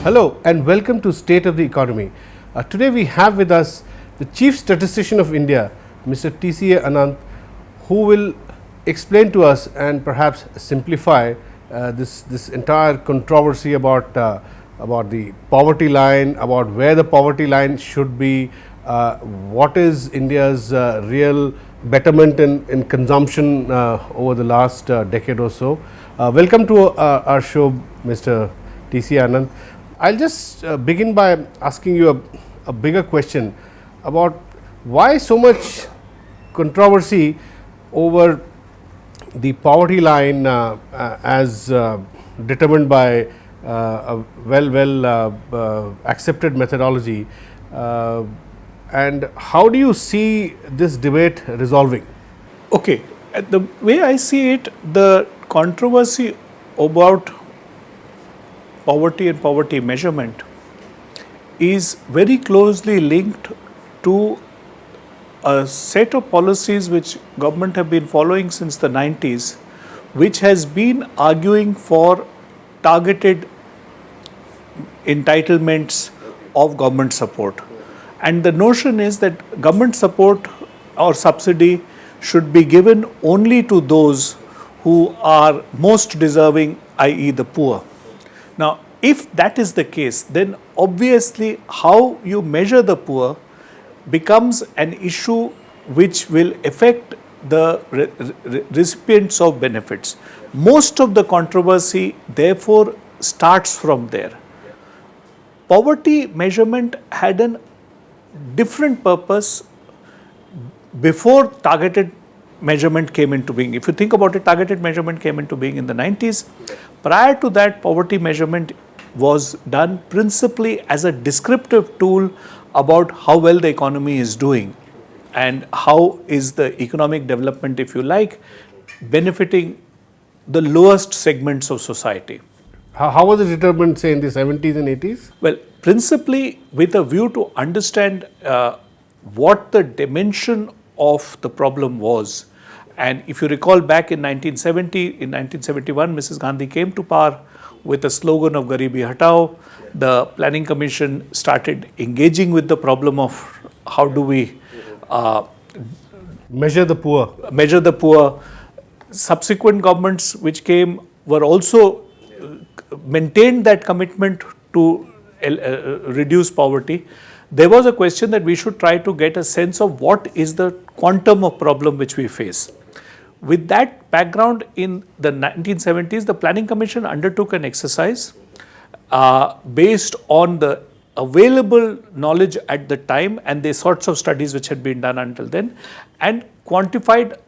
Hello and welcome to State of the Economy. Today we have with us the Chief Statistician of India, Mr. T C A Anant, who will explain to us and perhaps simplify this entire controversy about the poverty line, about where the poverty line should be, what is India's real betterment in consumption over the last decade or so. Welcome to our show, Mr. T C A Anant. I'll just begin by asking you a bigger question about why so much controversy over the poverty line as determined by a well accepted methodology, and how do you see this debate resolving? Okay, the way I see it, the controversy about poverty and poverty measurement is very closely linked to a set of policies which government have been following since the 90s, which has been arguing for targeted entitlements of government support. And the notion is that government support or subsidy should be given only to those who are most deserving, i.e. the poor. Now, if that is the case, then obviously how you measure the poor becomes an issue which will affect the recipients of benefits. Most of the controversy therefore starts from there. Poverty measurement had a different purpose before targeted measurement came into being. If you think about it, targeted measurement came into being in the 90s. Prior to that, poverty measurement was done principally as a descriptive tool about how well the economy is doing and how is the economic development, if you like, benefiting the lowest segments of society. How was it determined, say, in the 70s and 80s? Well, principally with a view to understand what the dimension of the problem was. And if you recall back in 1971, Mrs. Gandhi came to power with a slogan of Garibi Hatao. The Planning Commission started engaging with the problem of how do we measure the poor. Subsequent governments which came were also maintained that commitment to reduce poverty. There was a question that we should try to get a sense of what is the quantum of problem which we face. With that background, in the 1970s, the Planning Commission undertook an exercise based on the available knowledge at the time and the sorts of studies which had been done until then, and quantified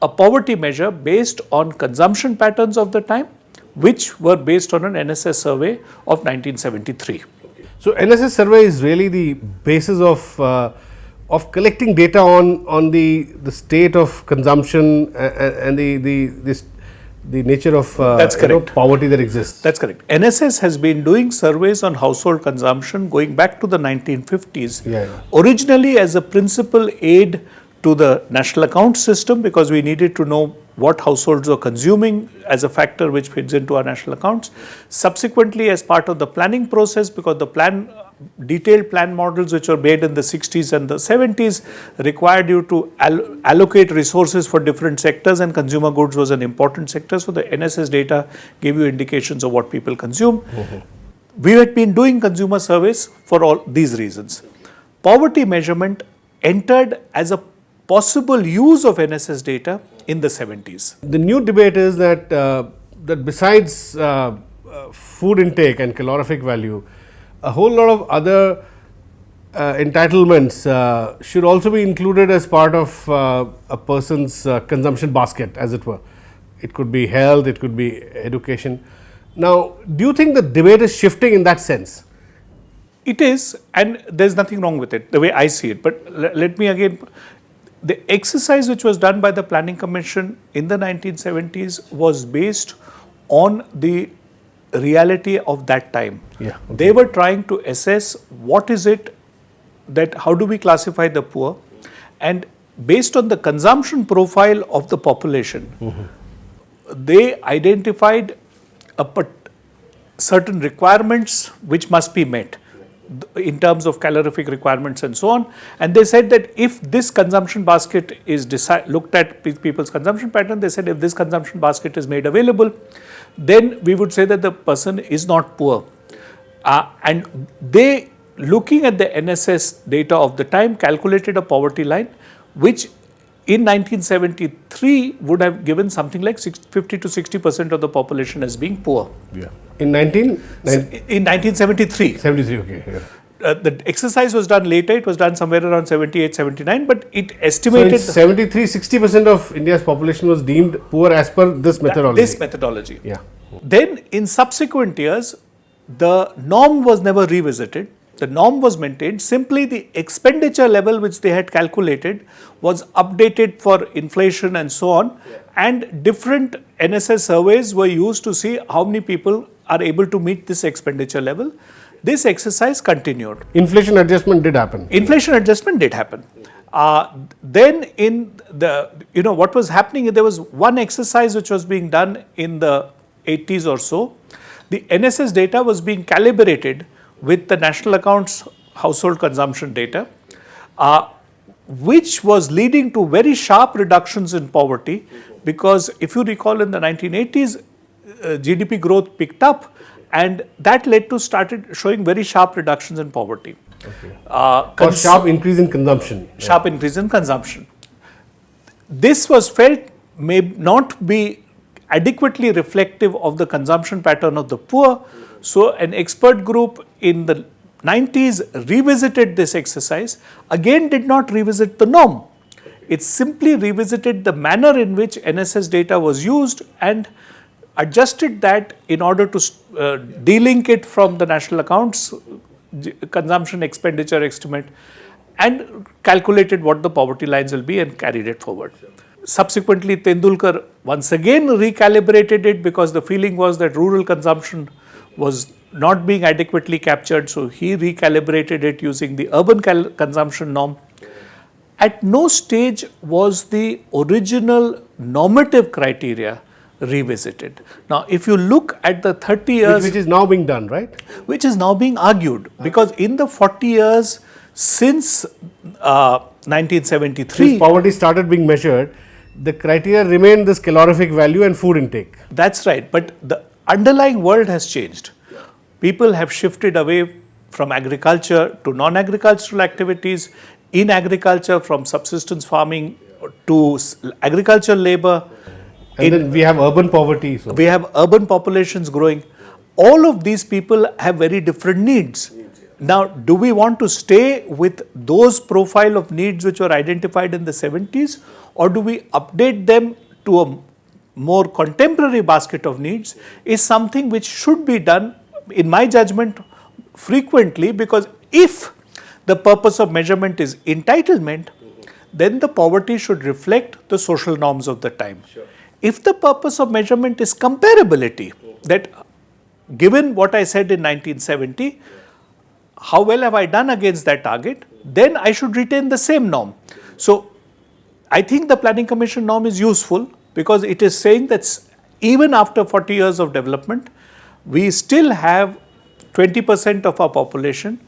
a poverty measure based on consumption patterns of the time, which were based on an NSS survey of 1973. So, NSS survey is really the basis of collecting data on the state of consumption and the nature of poverty that exists. That's correct. NSS has been doing surveys on household consumption going back to the 1950s. Originally as a principal aid to the national account system, because we needed to know what households are consuming as a factor which fits into our national accounts. Subsequently, as part of the planning process, because the detailed plan models which were made in the 60s and the 70s required you to allocate resources for different sectors, and consumer goods was an important sector. So, the NSS data gave you indications of what people consume. We had been doing consumer surveys for all these reasons. Poverty measurement entered as a possible use of NSS data in the 70s. The new debate is that besides food intake and calorific value, a whole lot of other entitlements should also be included as part of a person's consumption basket, as it were. It could be health, it could be education. Now, do you think the debate is shifting in that sense? It is, and there's nothing wrong with it, the way I see it. But let me again, the exercise which was done by the Planning Commission in the 1970s was based on the reality of that time. They were trying to assess what is it that, how do we classify the poor, and based on the consumption profile of the population, they identified certain requirements which must be met in terms of calorific requirements and so on. And they said that if this consumption basket is looked at people's consumption pattern, they said if this consumption basket is made available, then we would say that the person is not poor. And they, looking at the NSS data of the time, calculated a poverty line which in 1973 would have given something like 50 to 60% of the population as being poor. Yeah. In 1973. 73, okay. Yeah. The exercise was done later, it was done somewhere around 78, 79, but it estimated... So in 73, 60% of India's population was deemed poor as per this methodology. Yeah. Then in subsequent years, the norm was never revisited. The norm was maintained. Simply the expenditure level which they had calculated was updated for inflation and so on. Yeah. And different NSS surveys were used to see how many people are able to meet this expenditure level. This exercise continued. Inflation adjustment did happen. Inflation adjustment did happen. Then in the, what was happening, there was one exercise which was being done in the 80s or so. The NSS data was being calibrated with the national accounts household consumption data, which was leading to very sharp reductions in poverty, because if you recall in the 1980s, GDP growth picked up and that led to started showing very sharp reductions in poverty. Okay. Or sharp increase in consumption. Sharp increase in consumption. This was felt may not be adequately reflective of the consumption pattern of the poor. So an expert group in the 90s revisited this exercise, again did not revisit the norm. It simply revisited the manner in which NSS data was used and adjusted that in order to delink it from the national accounts consumption expenditure estimate and calculated what the poverty lines will be and carried it forward. Subsequently, Tendulkar once again recalibrated it because the feeling was that rural consumption was not being adequately captured, so he recalibrated it using the urban consumption norm. At no stage was the original normative criteria revisited. Now, if you look at the 30 years... Which is now being done, right? Which is now being argued, because in the 40 years since 1973... Since poverty started being measured, the criteria remained this calorific value and food intake. That's right, but the underlying world has changed. People have shifted away from agriculture to non-agricultural activities, in agriculture from subsistence farming to agricultural labor. And then we have urban poverty. So. We have urban populations growing. All of these people have very different needs. Now, do we want to stay with those profile of needs which were identified in the 70s, or do we update them to a more contemporary basket of needs, is something which should be done, in my judgment, frequently, because if the purpose of measurement is entitlement, then the poverty should reflect the social norms of the time. Sure. If the purpose of measurement is comparability, that given what I said in 1970, how well have I done against that target, then I should retain the same norm. So, I think the Planning Commission norm is useful because it is saying that even after 40 years of development, we still have 20% of our population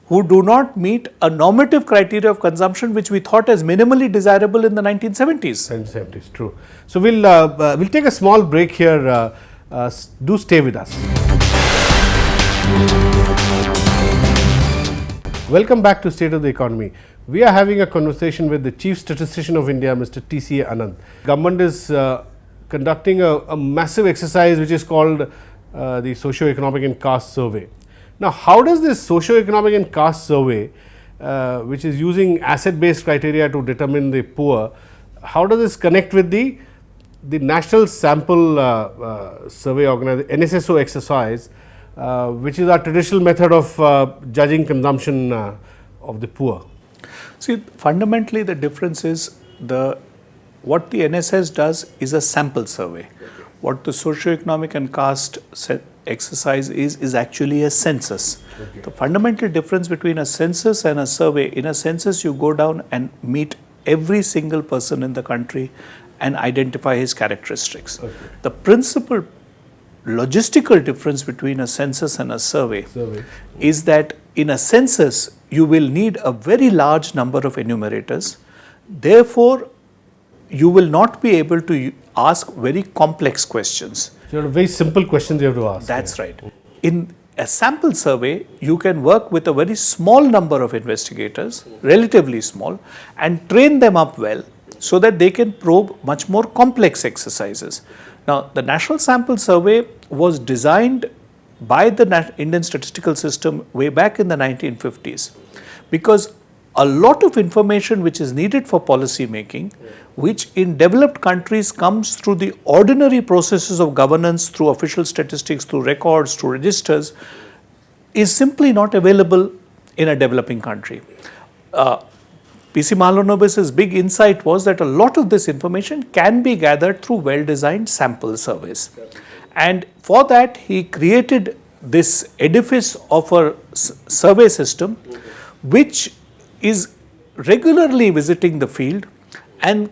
who do not meet a normative criteria of consumption which we thought as minimally desirable in the 1970s. 1970s, true. So, we'll take a small break here. Do stay with us. Welcome back to State of the Economy. We are having a conversation with the Chief Statistician of India, Mr. T C A Anant. Government is conducting a massive exercise which is called the Socio-Economic and Caste Survey. Now, how does this Socio-Economic and Caste Survey, which is using asset-based criteria to determine the poor, how does this connect with the National Sample Survey Organization, NSSO exercise, which is our traditional method of judging consumption of the poor? See, fundamentally the difference is what the NSS does is a sample survey. What the socio-economic and caste exercise is actually a census. Okay. The fundamental difference between a census and a survey, in a census you go down and meet every single person in the country and identify his characteristics. Okay. The principal logistical difference between a census and a survey is that in a census, you will need a very large number of enumerators. Therefore, you will not be able to ask very complex questions. So you have very simple questions you have to ask. That's right. In a sample survey, you can work with a very small number of investigators, relatively small, and train them up well so that they can probe much more complex exercises. Now, the National Sample Survey was designed by the Indian statistical system way back in the 1950s because a lot of information which is needed for policy making, which in developed countries comes through the ordinary processes of governance, through official statistics, through records, through registers, is simply not available in a developing country. P.C. Mahalanobis's big insight was that a lot of this information can be gathered through well-designed sample surveys. And for that, he created this edifice of a survey system, which is regularly visiting the field and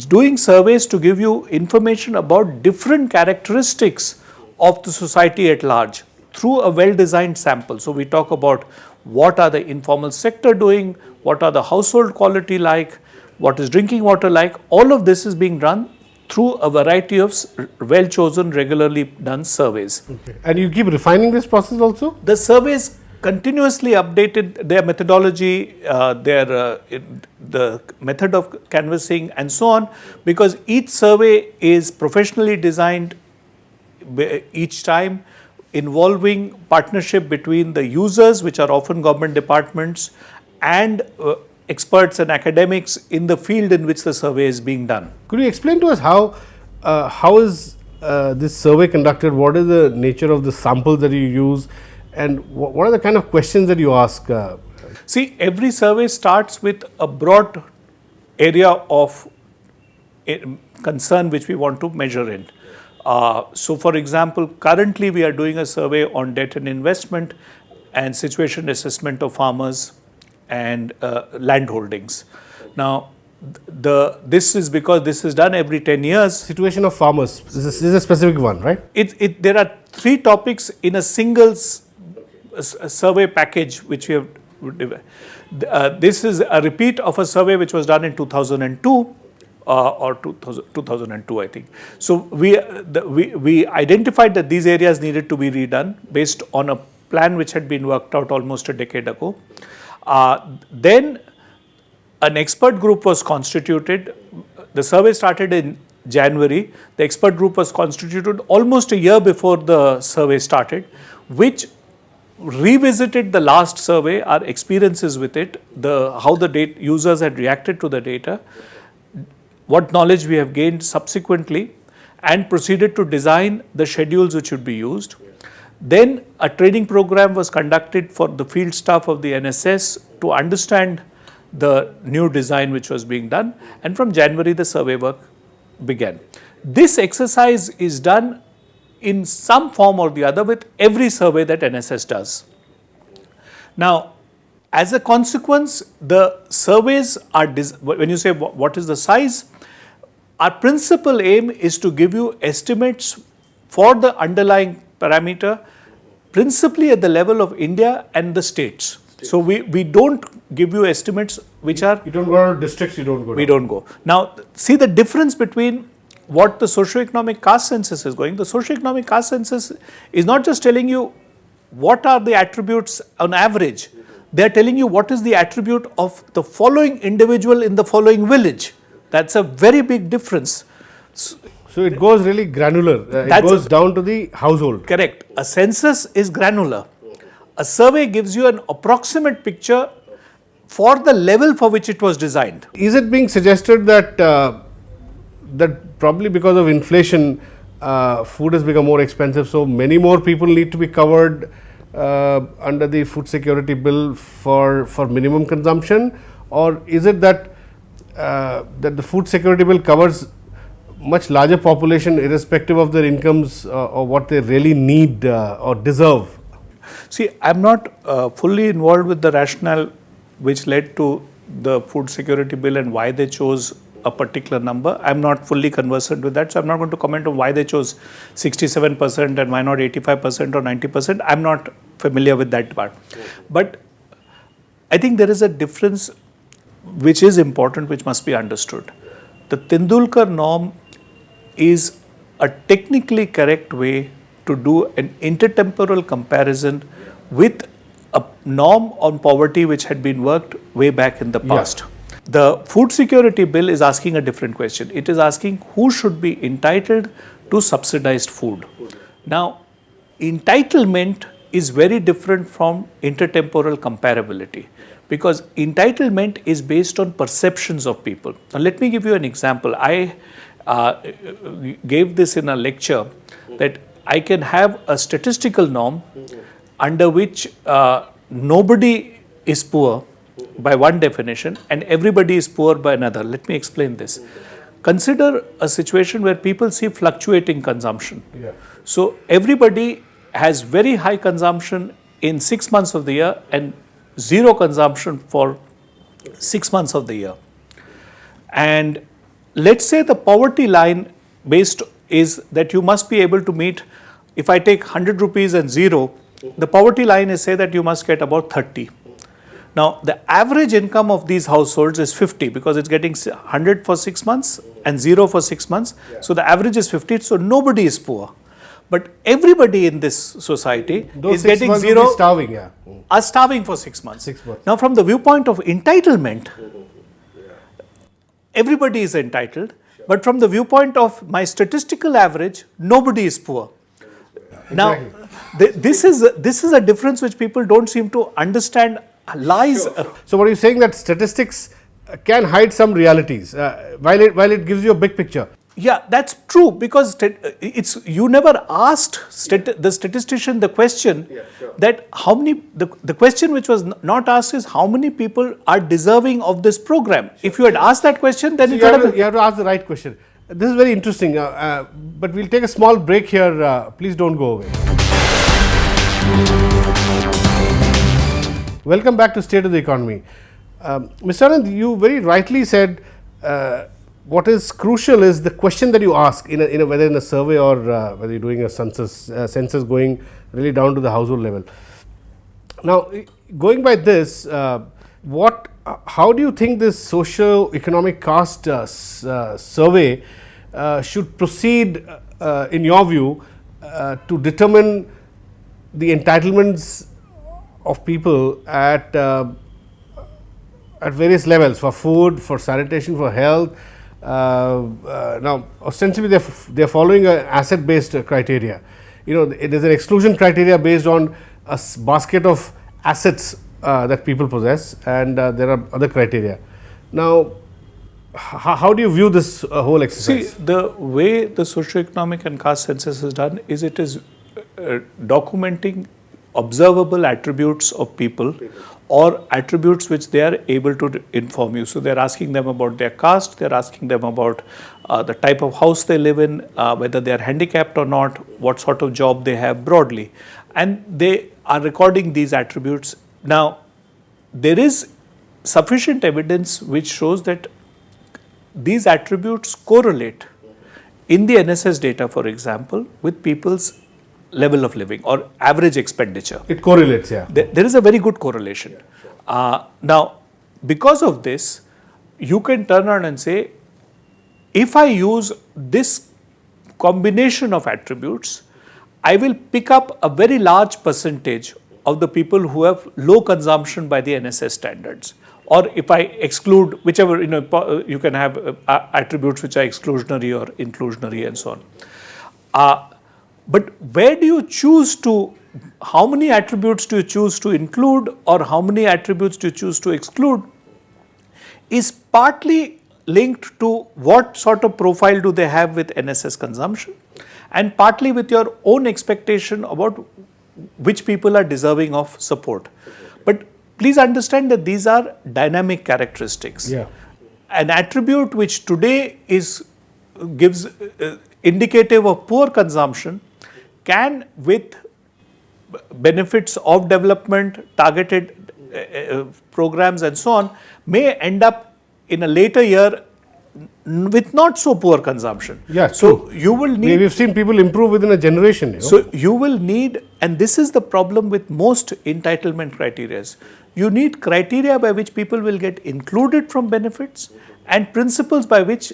doing surveys to give you information about different characteristics of the society at large through a well-designed sample. So we talk about what are the informal sector doing, what are the household quality like, what is drinking water like. All of this is being done through a variety of well-chosen, regularly done surveys. Okay. And you keep refining this process also? The surveys continuously updated their methodology, the method of canvassing and so on, because each survey is professionally designed each time, involving partnership between the users, which are often government departments, and experts and academics in the field in which the survey is being done. Could you explain to us how is this survey conducted? What is the nature of the samples that you use? And what are the kind of questions that you ask? See, every survey starts with a broad area of concern which we want to measure in. So, for example, currently we are doing a survey on debt and investment and situation assessment of farmers and land holdings. Now, this is because this is done every 10 years. Situation of farmers, this is a specific one, right? There are 3 topics in a single survey package which we have. This is a repeat of a survey which was done in 2002 or 2002, I think. So we identified that these areas needed to be redone based on a plan which had been worked out almost a decade ago. Then an expert group was constituted. The survey started in January. The expert group was constituted almost a year before the survey started, which revisited the last survey, our experiences with it, how the users had reacted to the data, what knowledge we have gained subsequently, and proceeded to design the schedules which should be used. Then a training program was conducted for the field staff of the NSS to understand the new design which was being done, and from January the survey work began. This exercise is done in some form or the other with every survey that NSS does. Now, as a consequence, the surveys are, when you say what is the size, our principal aim is to give you estimates for the underlying parameter, principally at the level of India and the states. So we don't give you estimates which are... You don't go to districts, you don't go. We don't go. Now, see the difference between what the socio-economic caste census is going. The socio-economic caste census is not just telling you what are the attributes on average. They are telling you what is the attribute of the following individual in the following village. That's a very big difference. So it goes really granular. It goes down to the household. Correct. A census is granular. A survey gives you an approximate picture for the level for which it was designed. Is it being suggested that that probably because of inflation, food has become more expensive, so many more people need to be covered under the food security bill for minimum consumption, or is it that that the food security bill covers much larger population irrespective of their incomes or what they really need or deserve? See, I am not fully involved with the rationale which led to the food security bill and why they chose a particular number. I'm not fully conversant with that, so I'm not going to comment on why they chose 67% and why not 85% or 90%. I'm not familiar with that part. But I think there is a difference which is important, which must be understood. The Tendulkar norm is a technically correct way to do an intertemporal comparison with a norm on poverty which had been worked way back in the past. The food security bill is asking a different question. It is asking who should be entitled to subsidized food. Now, entitlement is very different from intertemporal comparability, because entitlement is based on perceptions of people. Now, let me give you an example. I gave this in a lecture that I can have a statistical norm under which nobody is poor by one definition and everybody is poor by another. Let me explain this. Consider a situation where people see fluctuating consumption. So everybody has very high consumption in 6 months of the year and zero consumption for 6 months of the year. And let's say the poverty line based is that you must be able to meet, if I take 100 rupees and zero, the poverty line is say that you must get about 30. Now, the average income of these households is 50 because it's getting 100 for 6 months and 0 for 6 months. So, the average is 50. So, nobody is poor. But everybody in this society is getting 0, starving, are starving for 6 months. 6 months. Now, from the viewpoint of entitlement, everybody is entitled. But from the viewpoint of my statistical average, nobody is poor. Now, this is a difference which people don't seem to understand lies. So, what are you saying, that statistics can hide some realities while it gives you a big picture? Yeah, that's true, because you never asked the statistician the question that how many, the question which was not asked is how many people are deserving of this program. If you had asked that question, then so you have to ask the right question. This is very interesting, but we'll take a small break here. Please don't go away. Welcome back to State of the Economy. Mr. Anant, you very rightly said what is crucial is the question that you ask in a whether in a survey or whether you're doing a census going really down to the household level. Now, going by this, how do you think this socio-economic caste survey should proceed in your view to determine the entitlements of people at various levels, for food, for sanitation, for health? Now, ostensibly they are following an asset based criteria. You know, it is an exclusion criteria based on a basket of assets that people possess, and there are other criteria. Now, how do you view this whole exercise? See, the way the socio-economic and caste census is done is it is documenting observable attributes of people or attributes which they are able to inform you. So, they are asking them about their caste, they are asking them about the type of house they live in, whether they are handicapped or not, what sort of job they have broadly, and they are recording these attributes. Now, there is sufficient evidence which shows that these attributes correlate in the NSS data, for example, with people's level of living or average expenditure. It correlates, yeah. There is a very good correlation. Now, because of this, you can turn around and say, if I use this combination of attributes, I will pick up a very large percentage of the people who have low consumption by the NSS standards. Or if I exclude whichever, you can have attributes which are exclusionary or inclusionary and so on. But where do you choose to, how many attributes do you choose to include or how many attributes do you choose to exclude is partly linked to what sort of profile do they have with NSS consumption, and partly with your own expectation about which people are deserving of support. But please understand that these are dynamic characteristics. Yeah. An attribute which today gives indicative of poor consumption can, with benefits of development, targeted programs and so on, may end up in a later year with not so poor consumption. Yeah, so true. you will need. We've seen people improve within a generation. You know? So you will need, and this is the problem with most entitlement criteria. You need criteria by which people will get included from benefits and principles by which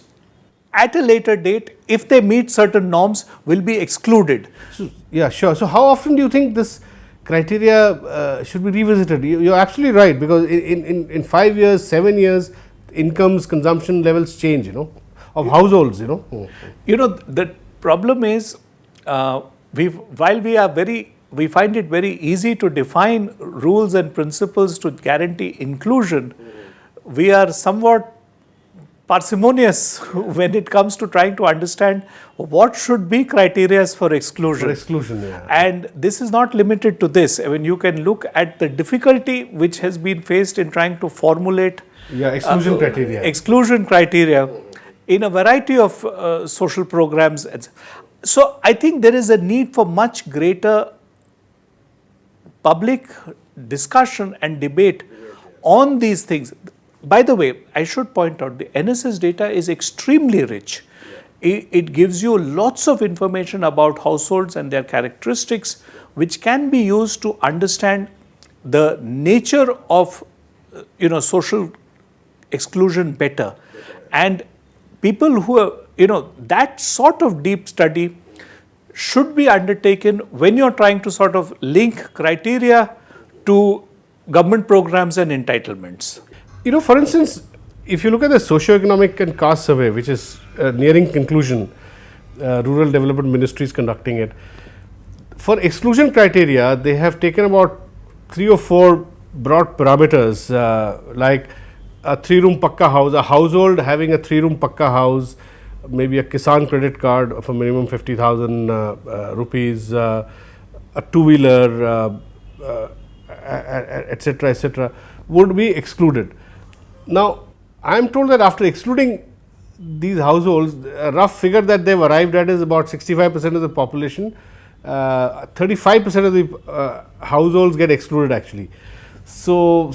at a later date, if they meet certain norms, will be excluded. So, yeah, sure. So how often do you think this criteria should be revisited? You're absolutely right, because in 5 years, 7 years, incomes, consumption levels change, you know, of households, you know. You know, the problem is, while we find it very easy to define rules and principles to guarantee inclusion, we are somewhat parsimonious when it comes to trying to understand what should be criteria for exclusion. For exclusion, yeah. And this is not limited to this. I mean, you can look at the difficulty which has been faced in trying to formulate exclusion criteria. Exclusion criteria in a variety of social programs. So I think there is a need for much greater public discussion and debate on these things. By the way, I should point out the NSS data is extremely rich. It gives you lots of information about households and their characteristics, which can be used to understand the nature of social exclusion better. And people who are, that sort of deep study should be undertaken when you're trying to sort of link criteria to government programs and entitlements. You know, for instance, if you look at the socio-economic and caste survey, which is nearing conclusion, Rural Development Ministry is conducting it. For exclusion criteria, they have taken about 3 or 4 broad parameters, like a 3-room pakka house, a household having a 3-room pakka house, maybe a Kisan credit card of a minimum 50,000 rupees, a 2-wheeler, etc., would be excluded. Now, I am told that after excluding these households, a rough figure that they have arrived at is about 65% of the population, 35% of the households get excluded actually. So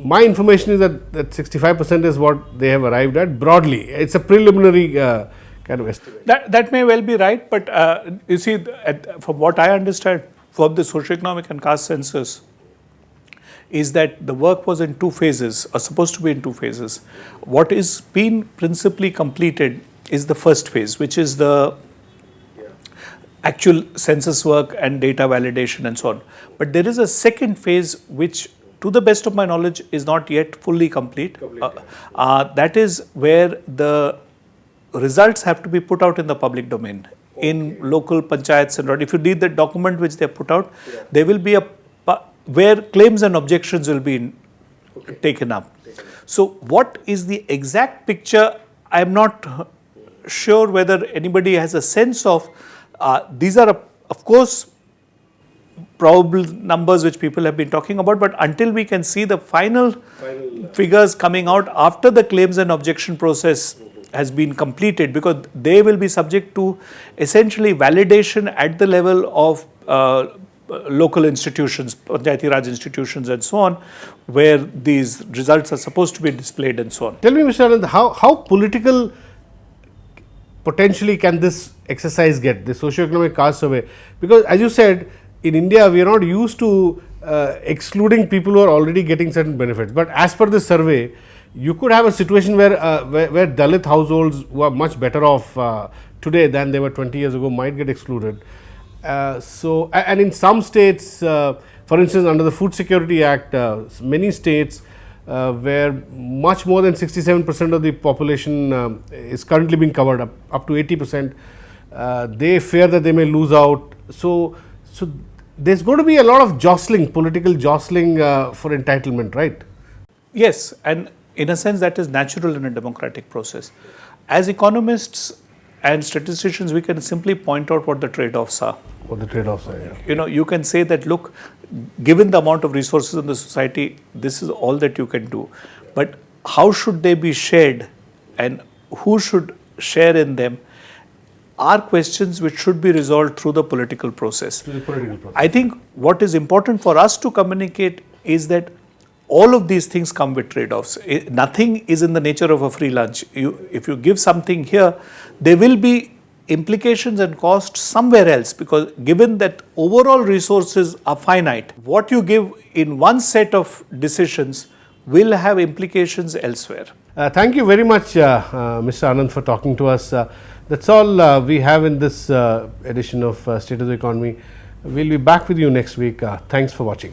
my information is that 65% is what they have arrived at broadly. It's a preliminary kind of estimate. That may well be right, but you see, from what I understand from the socioeconomic and caste census, is that the work was in 2 phases, or supposed to be in 2 phases. What is been principally completed is the first phase, which is the actual census work and data validation and so on. But there is a second phase which, to the best of my knowledge, is not yet fully complete. That is where the results have to be put out in the public domain, in local panchayats and if you read the document which they put out, there will be where claims and objections will be taken up. So what is the exact picture? I am not sure whether anybody has a sense of. These are, of course, probable numbers which people have been talking about, but until we can see the final figures coming out after the claims and objection process has been completed, because they will be subject to essentially validation at the level of local institutions, Panchayati Raj institutions and so on, where these results are supposed to be displayed and so on. Tell me, Mr. Anand, how political potentially can this exercise get, the socio-economic caste survey? Because as you said, in India we are not used to excluding people who are already getting certain benefits. But as per this survey, you could have a situation where Dalit households who are much better off today than they were 20 years ago might get excluded. And in some states, for instance, under the Food Security Act, many states where much more than 67% of the population is currently being covered, up to 80%, they fear that they may lose out. So there's going to be a lot of jostling, political jostling for entitlement, right? Yes, and in a sense that is natural in a democratic process. As economists and statisticians, we can simply point out what the trade-offs are. What the trade-offs are, yeah. You can say that, look, given the amount of resources in the society, this is all that you can do. But how should they be shared and who should share in them are questions which should be resolved through the political process. Through the political process. I think what is important for us to communicate is that all of these things come with trade-offs. Nothing is in the nature of a free lunch. If you give something here, there will be implications and costs somewhere else, because given that overall resources are finite, what you give in one set of decisions will have implications elsewhere. Thank you very much, Mr. Anant, for talking to us. That's all we have in this edition of State of the Economy. We'll be back with you next week. Thanks for watching.